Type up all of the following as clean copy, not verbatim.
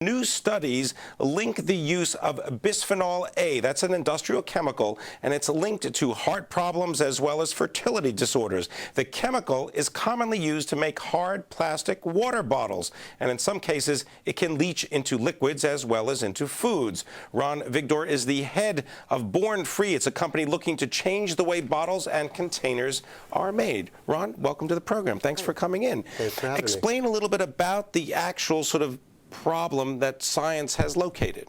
New studies link the use of bisphenol-A, that's an industrial chemical, and it's linked to heart problems as well as fertility disorders. The chemical is commonly used to make hard plastic water bottles, and in some cases, it can leach into liquids as well as into foods. Ron Vigdor is the head of BornFree's. It's a company looking to change the way bottles and containers are made. Ron, welcome to the program. Thanks for coming in. Thanks for having me. Explain a little bit about the actual sort of problem that science has located.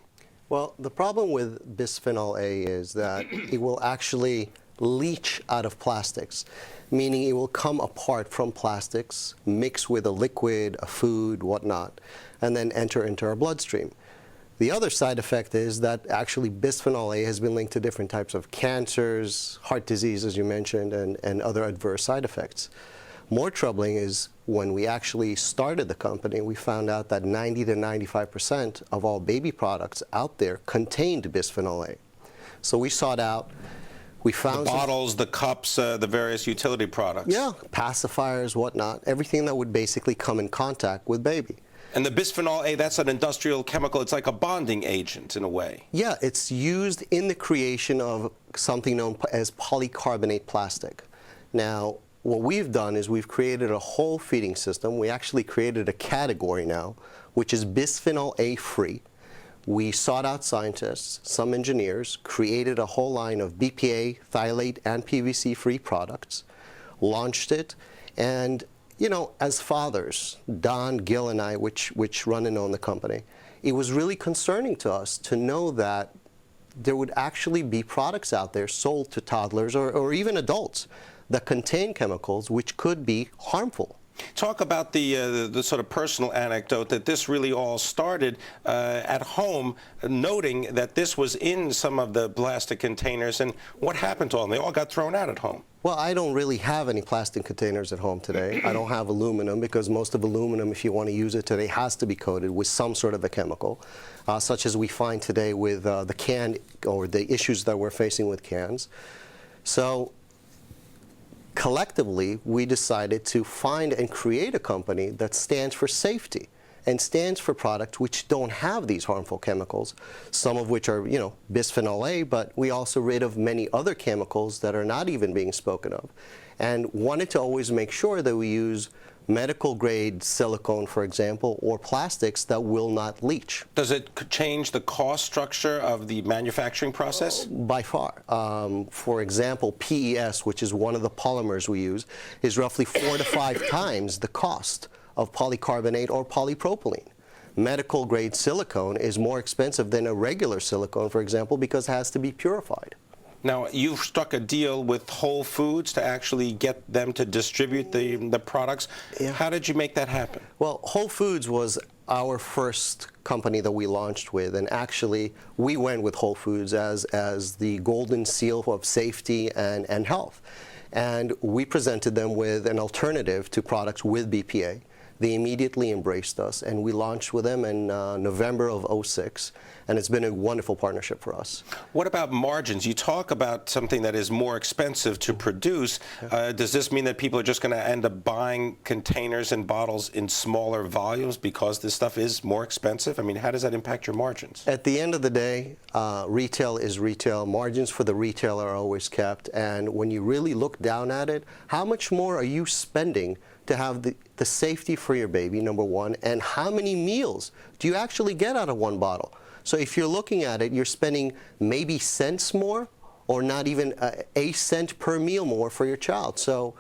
Well, the problem with bisphenol-A is that it will actually leach out of plastics, meaning it will come apart from plastics, mix with a liquid, a food, whatnot, and then enter into our bloodstream. The other side effect is that actually bisphenol-A has been linked to different types of cancers, heart disease, as you mentioned, and other adverse side effects. More troubling is when we actually started the company, we found out that 90 to 95% of all baby products out there contained bisphenol-A. So we sought out, we found the bottles, the cups, the various utility products. Yeah, pacifiers, whatnot, everything that would basically come in contact with baby. And the bisphenol-A, that's an industrial chemical. It's like a bonding agent in a way. Yeah, it's used in the creation of something known as polycarbonate plastic. Now, what we've done is we've created a whole feeding system. We actually created a category now, which is bisphenol-A free. We sought out scientists, some engineers, created a whole line of BPA, phthalate, and PVC free products, launched it, and you know, as fathers, Don, Gil, and I, which run and own the company, it was really concerning to us to know that there would actually be products out there sold to toddlers or even adults that contain chemicals which could be harmful. Talk about the sort of personal anecdote that this really all started at home, noting that this was in some of the plastic containers, and what happened to them? They all got thrown out at home. Well, I don't really have any plastic containers at home today. I don't have aluminum because most of aluminum, if you want to use it today, has to be coated with some sort of a chemical, such as we find today with the can, or the issues that we're facing with cans. So collectively, we decided to find and create a company that stands for safety and stands for products which don't have these harmful chemicals, some of which are, you know, bisphenol-A, but we also rid of many other chemicals that are not even being spoken of, and wanted to always make sure that we use medical grade silicone, for example, or plastics that will not leach. Does it change the cost structure of the manufacturing process? By far. For example, PES, which is one of the polymers we use, is roughly 4 to 5 times the cost of polycarbonate or polypropylene. Medical grade silicone is more expensive than a regular silicone, for example, because it has to be purified. Now, you've struck a deal with Whole Foods to actually get them to distribute the products. Yeah. How did you make that happen? Well, Whole Foods was our first company that we launched with, and actually we went with Whole Foods as the golden seal of safety and health. And we presented them with an alternative to products with BPA. They immediately embraced us, and we launched with them in November of '06, and it's been a wonderful partnership for us. What about margins? You talk about something that is more expensive to produce. Does this mean that people are just going to end up buying containers and bottles in smaller volumes because this stuff is more expensive? I mean, how does that impact your margins? At the end of the day, retail is retail. Margins for the retailer are always kept, and when you really look down at it, how much more are you spending to have the safety for your baby, number one, and how many meals do you actually get out of one bottle? So if you're looking at it, you're spending maybe cents more or not even a cent per meal more for your child. So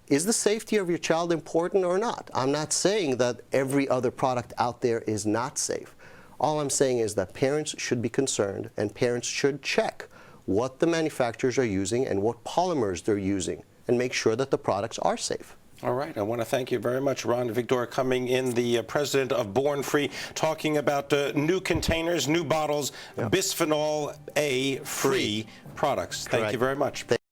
is the safety of your child important or not? I'm not saying that every other product out there is not safe. All I'm saying is that parents should be concerned, and parents should check what the manufacturers are using and what polymers they're using, and make sure that the products are safe. All right. I want to thank you very much, Ron Vigdor, coming in, the president of BornFree's, talking about new containers, new bottles, bisphenol-A free products. Thank you very much.